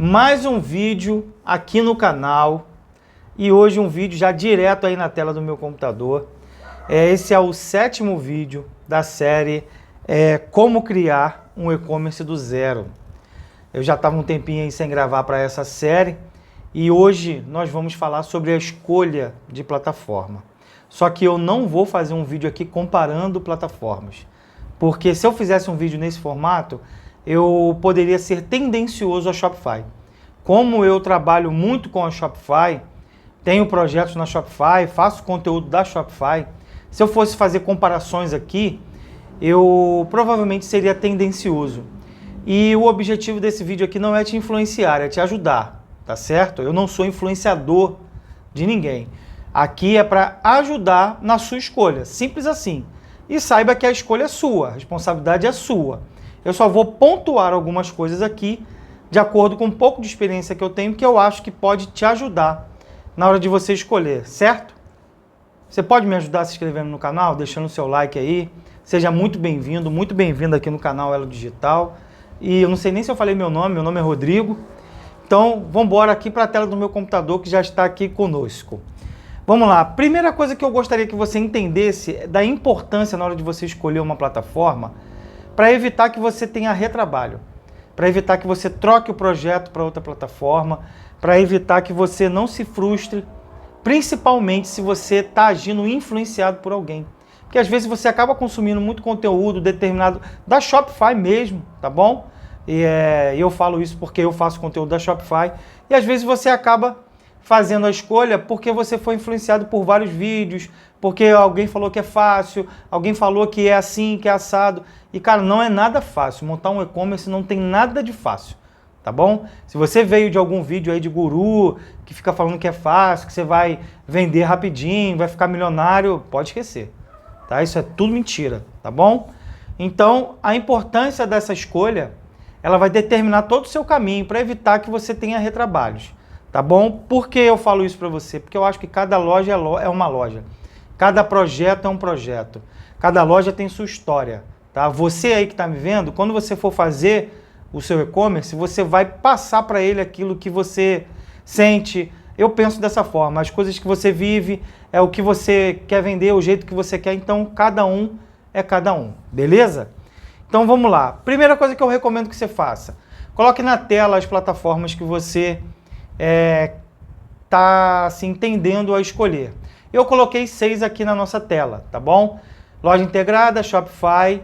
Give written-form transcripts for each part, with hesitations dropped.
Mais um vídeo aqui no canal e hoje um vídeo já direto aí na tela do meu computador. Esse é o 7º vídeo da série Como Criar um E-Commerce do Zero. Eu já estava um tempinho aí sem gravar para essa série e hoje nós vamos falar sobre a escolha de plataforma. Só que eu não vou fazer um vídeo aqui comparando plataformas, porque se eu fizesse um vídeo nesse formato, eu poderia ser tendencioso a Shopify. Como eu trabalho muito com a Shopify, tenho projetos na Shopify, faço conteúdo da Shopify, se eu fosse fazer comparações aqui, eu provavelmente seria tendencioso. E o objetivo desse vídeo aqui não é te influenciar, é te ajudar, tá certo? Eu não sou influenciador de ninguém. Aqui é para ajudar na sua escolha, simples assim. E saiba que a escolha é sua, a responsabilidade é sua. Eu só vou pontuar algumas coisas aqui, de acordo com um pouco de experiência que eu tenho, que eu acho que pode te ajudar na hora de você escolher, certo? Você pode me ajudar se inscrevendo no canal, deixando o seu like aí. Seja muito bem-vindo aqui no canal Elo Digital. E eu não sei nem se eu falei meu nome é Rodrigo. Então, vamos embora aqui para a tela do meu computador que já está aqui conosco. Vamos lá, primeira coisa que eu gostaria que você entendesse é da importância na hora de você escolher uma plataforma para evitar que você tenha retrabalho, para evitar que você troque o projeto para outra plataforma, para evitar que você não se frustre, principalmente se você está agindo influenciado por alguém. Porque às vezes você acaba consumindo muito conteúdo determinado da Shopify mesmo, tá bom? E eu falo isso porque eu faço conteúdo da Shopify, e às vezes você acaba fazendo a escolha porque você foi influenciado por vários vídeos, porque alguém falou que é fácil, alguém falou que é assim, que é assado. E, cara, não é nada fácil. Montar um e-commerce não tem nada de fácil, tá bom? Se você veio de algum vídeo aí de guru, que fica falando que é fácil, que você vai vender rapidinho, vai ficar milionário, pode esquecer, tá? Isso é tudo mentira, tá bom? Então, a importância dessa escolha, ela vai determinar todo o seu caminho para evitar que você tenha retrabalhos. Tá bom? Por que eu falo isso para você? Porque eu acho que cada loja é uma loja. Cada projeto é um projeto. Cada loja tem sua história. Tá? Você aí que está me vendo, quando você for fazer o seu e-commerce, você vai passar para ele aquilo que você sente. Eu penso dessa forma. As coisas que você vive, é o que você quer vender, o jeito que você quer. Então, cada um é cada um. Beleza? Então, vamos lá. Primeira coisa que eu recomendo que você faça. Coloque na tela as plataformas que você tá assim, entendendo a escolher. Eu coloquei 6 aqui na nossa tela, tá bom? Loja Integrada, Shopify,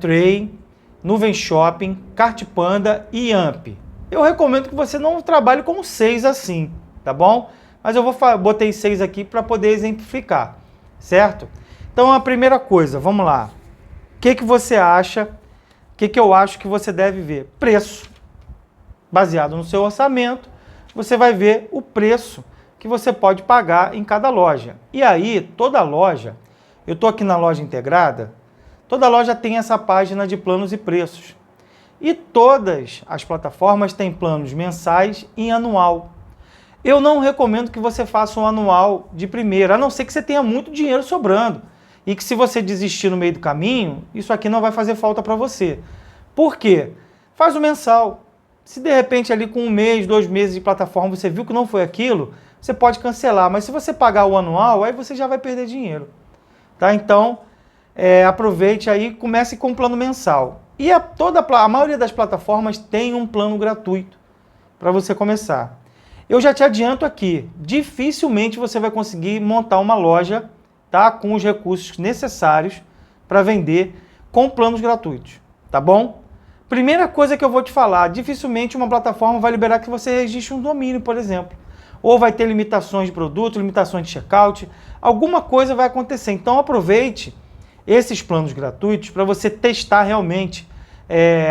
Tray, Nuvem Shopping, Cartpanda e Amp. Eu recomendo que você não trabalhe com 6 assim, tá bom? Mas eu botei 6 aqui para poder exemplificar, certo? Então a primeira coisa, vamos lá. O que você acha? O que eu acho que você deve ver? Preço. Baseado no seu orçamento, você vai ver o preço que você pode pagar em cada loja. E aí, toda loja, eu estou aqui na Loja Integrada, toda loja tem essa página de planos e preços. E todas as plataformas têm planos mensais e anual. Eu não recomendo que você faça um anual de primeira, a não ser que você tenha muito dinheiro sobrando. E que se você desistir no meio do caminho, isso aqui não vai fazer falta para você. Por quê? Faz o mensal. Se de repente ali com 1 mês, 2 meses de plataforma você viu que não foi aquilo, você pode cancelar. Mas se você pagar o anual, aí você já vai perder dinheiro. Tá? Então, aproveite aí e comece com um plano mensal. E a maioria das plataformas tem um plano gratuito para você começar. Eu já te adianto aqui, dificilmente você vai conseguir montar uma loja, tá, com os recursos necessários para vender com planos gratuitos. Tá bom? Primeira coisa que eu vou te falar, dificilmente uma plataforma vai liberar que você registre um domínio, por exemplo. Ou vai ter limitações de produto, limitações de checkout, alguma coisa vai acontecer. Então aproveite esses planos gratuitos para você testar realmente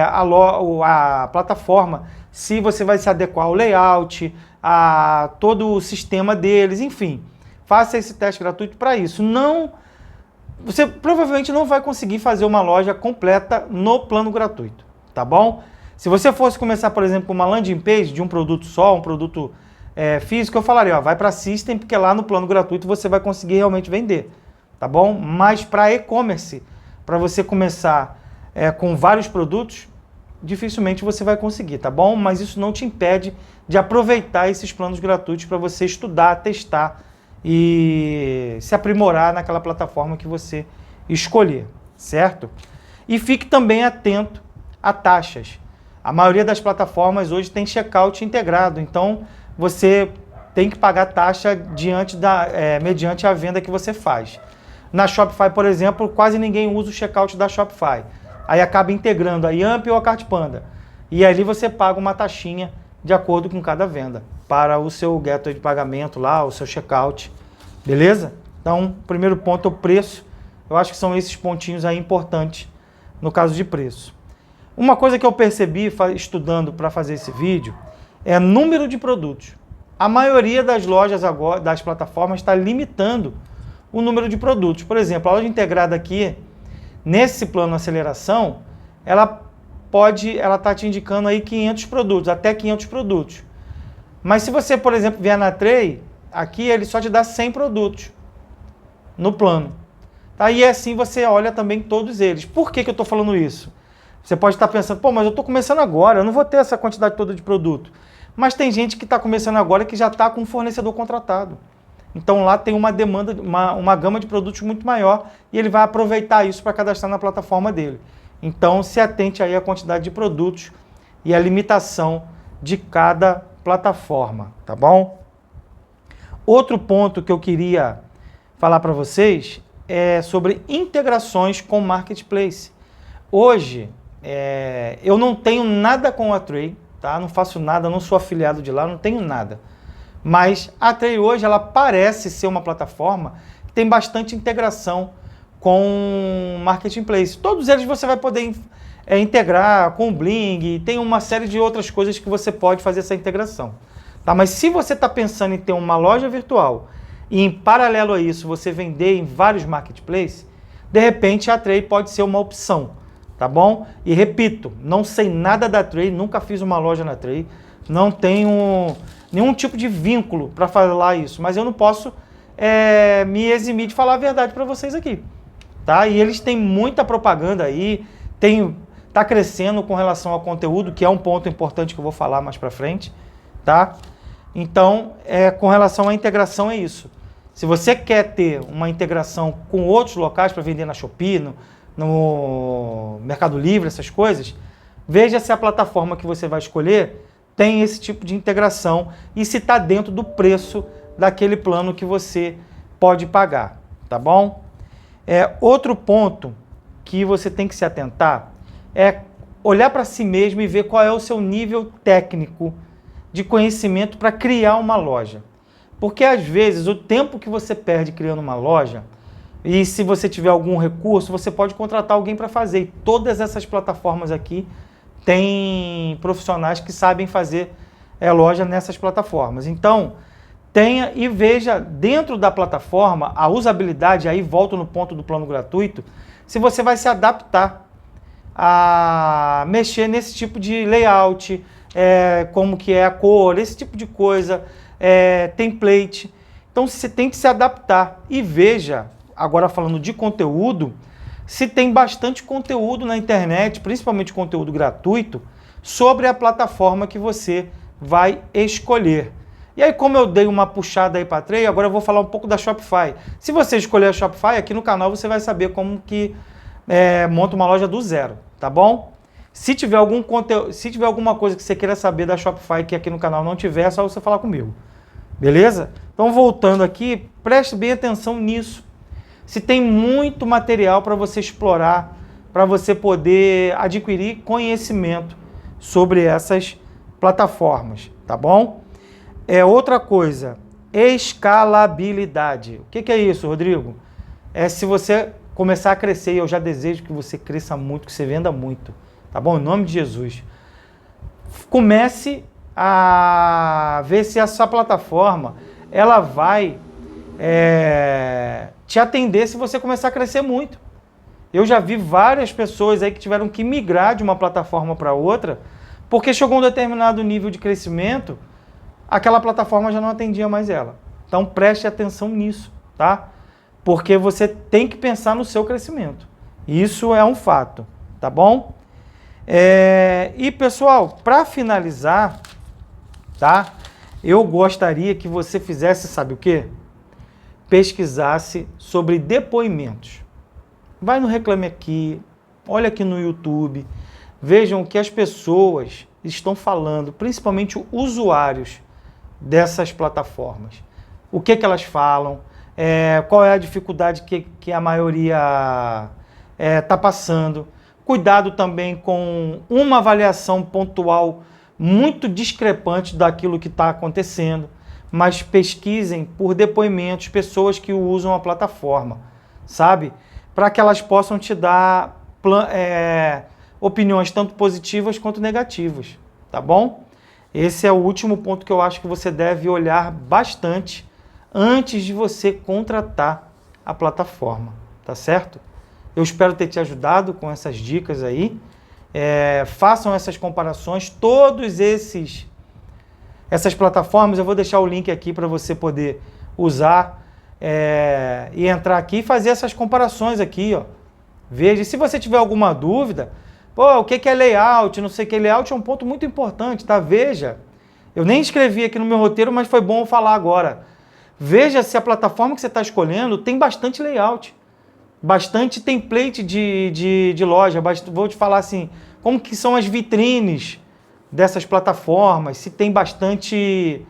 a plataforma, se você vai se adequar ao layout, a todo o sistema deles, enfim. Faça esse teste gratuito para isso. Você provavelmente não vai conseguir fazer uma loja completa no plano gratuito. Tá bom? Se você fosse começar, por exemplo, com uma landing page de um produto só, um produto físico, eu falaria, ó, vai para System, porque lá no plano gratuito você vai conseguir realmente vender, tá bom? Mas para e-commerce, para você começar com vários produtos, dificilmente você vai conseguir, tá bom? Mas isso não te impede de aproveitar esses planos gratuitos para você estudar, testar e se aprimorar naquela plataforma que você escolher, certo? E fique também atento a taxas. A maioria das plataformas hoje tem checkout integrado, então você tem que pagar taxa mediante a venda que você faz. Na Shopify, por exemplo, quase ninguém usa o checkout da Shopify. Aí acaba integrando a Yamp ou a Cartpanda. E ali você paga uma taxinha de acordo com cada venda para o seu gateway de pagamento lá, o seu checkout. Beleza? Então, o primeiro ponto é o preço. Eu acho que são esses pontinhos aí importantes no caso de preço. Uma coisa que eu percebi estudando para fazer esse vídeo é número de produtos. A maioria das lojas agora, das plataformas, está limitando o número de produtos. Por exemplo, a loja integrada aqui, nesse plano aceleração, ela está te indicando aí 500 produtos, até 500 produtos. Mas se você, por exemplo, vier na Tray, aqui ele só te dá 100 produtos no plano. Tá? E assim você olha também todos eles. Por que eu estou falando isso? Você pode estar pensando, pô, mas eu estou começando agora, eu não vou ter essa quantidade toda de produto. Mas tem gente que está começando agora que já está com um fornecedor contratado. Então lá tem uma demanda, uma gama de produtos muito maior e ele vai aproveitar isso para cadastrar na plataforma dele. Então se atente aí à quantidade de produtos e à limitação de cada plataforma, tá bom? Outro ponto que eu queria falar para vocês é sobre integrações com Marketplace. Hoje, eu não tenho nada com a Tray, tá? Não faço nada, não sou afiliado de lá, não tenho nada. Mas a Tray hoje, ela parece ser uma plataforma que tem bastante integração com Marketplace. Todos eles você vai poder integrar com o Bling, tem uma série de outras coisas que você pode fazer essa integração. Tá? Mas se você está pensando em ter uma loja virtual e em paralelo a isso você vender em vários Marketplaces, de repente a Tray pode ser uma opção, tá bom? E repito, não sei nada da Tray, nunca fiz uma loja na Tray, não tenho nenhum tipo de vínculo para falar isso, mas eu não posso me eximir de falar a verdade para vocês aqui, tá? E eles têm muita propaganda aí, tá crescendo com relação ao conteúdo, que é um ponto importante que eu vou falar mais para frente, tá? Então, com relação à integração é isso. Se você quer ter uma integração com outros locais para vender na Shopee, no Mercado Livre, essas coisas, veja se a plataforma que você vai escolher tem esse tipo de integração e se está dentro do preço daquele plano que você pode pagar, tá bom? Outro ponto que você tem que se atentar é olhar para si mesmo e ver qual é o seu nível técnico de conhecimento para criar uma loja. Porque às vezes o tempo que você perde criando uma loja, e se você tiver algum recurso, você pode contratar alguém para fazer. E todas essas plataformas aqui têm profissionais que sabem fazer loja nessas plataformas. Então, tenha e veja dentro da plataforma a usabilidade, aí volto no ponto do plano gratuito, se você vai se adaptar a mexer nesse tipo de layout, como que é a cor, esse tipo de coisa, template. Então você tem que se adaptar e veja, agora falando de conteúdo, se tem bastante conteúdo na internet, principalmente conteúdo gratuito, sobre a plataforma que você vai escolher. E aí, como eu dei uma puxada aí para a Tray, agora eu vou falar um pouco da Shopify. Se você escolher a Shopify, aqui no canal você vai saber como que monta uma loja do zero, tá bom? Se tiver algum conteúdo, se tiver alguma coisa que você queira saber da Shopify que aqui no canal não tiver, é só você falar comigo. Beleza? Então, voltando aqui, preste bem atenção nisso. Se tem muito material para você explorar, para você poder adquirir conhecimento sobre essas plataformas, tá bom? Outra coisa, escalabilidade. O que é isso, Rodrigo? Se você começar a crescer, e eu já desejo que você cresça muito, que você venda muito, tá bom? Em nome de Jesus. Comece a ver se a sua plataforma ela vai te atender se você começar a crescer muito. Eu já vi várias pessoas aí que tiveram que migrar de uma plataforma para outra, porque chegou a um determinado nível de crescimento, aquela plataforma já não atendia mais ela. Então preste atenção nisso, tá? Porque você tem que pensar no seu crescimento. Isso é um fato, tá bom? E pessoal, para finalizar, tá? Eu gostaria que você fizesse, sabe o quê? Pesquisasse sobre depoimentos. Vai no Reclame Aqui, olha aqui no YouTube, vejam o que as pessoas estão falando, principalmente usuários dessas plataformas. O que elas falam, qual é a dificuldade que a maioria está passando. Cuidado também com uma avaliação pontual muito discrepante daquilo que está acontecendo, mas pesquisem por depoimentos, pessoas que usam a plataforma, sabe? Para que elas possam te dar opiniões tanto positivas quanto negativas, tá bom? Esse é o último ponto que eu acho que você deve olhar bastante antes de você contratar a plataforma, tá certo? Eu espero ter te ajudado com essas dicas aí. Façam essas comparações, essas plataformas, eu vou deixar o link aqui para você poder usar e entrar aqui e fazer essas comparações aqui, ó. Veja, se você tiver alguma dúvida, o que é layout, não sei o que, layout é um ponto muito importante, tá? Veja, eu nem escrevi aqui no meu roteiro, mas foi bom eu falar agora. Veja se a plataforma que você está escolhendo tem bastante layout, bastante template de loja. Vou te falar assim, como que são as vitrines dessas plataformas, se tem bastante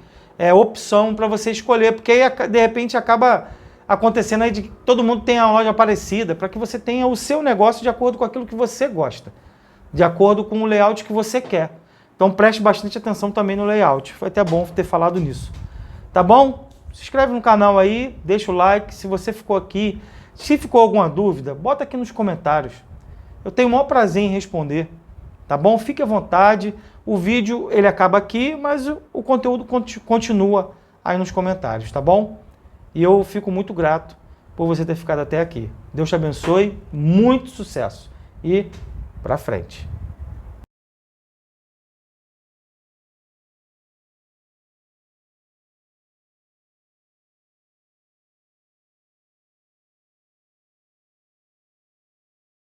opção para você escolher, porque aí de repente acaba acontecendo aí de que todo mundo tem a loja parecida, para que você tenha o seu negócio de acordo com aquilo que você gosta, de acordo com o layout que você quer. Então preste bastante atenção também no layout. Foi até bom ter falado nisso. Tá bom? Se inscreve no canal aí, deixa o like. Se você ficou aqui, se ficou alguma dúvida, bota aqui nos comentários. Eu tenho o maior prazer em responder. Tá bom? Fique à vontade. O vídeo ele acaba aqui, mas o conteúdo continua aí nos comentários, tá bom? E eu fico muito grato por você ter ficado até aqui. Deus te abençoe, muito sucesso e pra frente.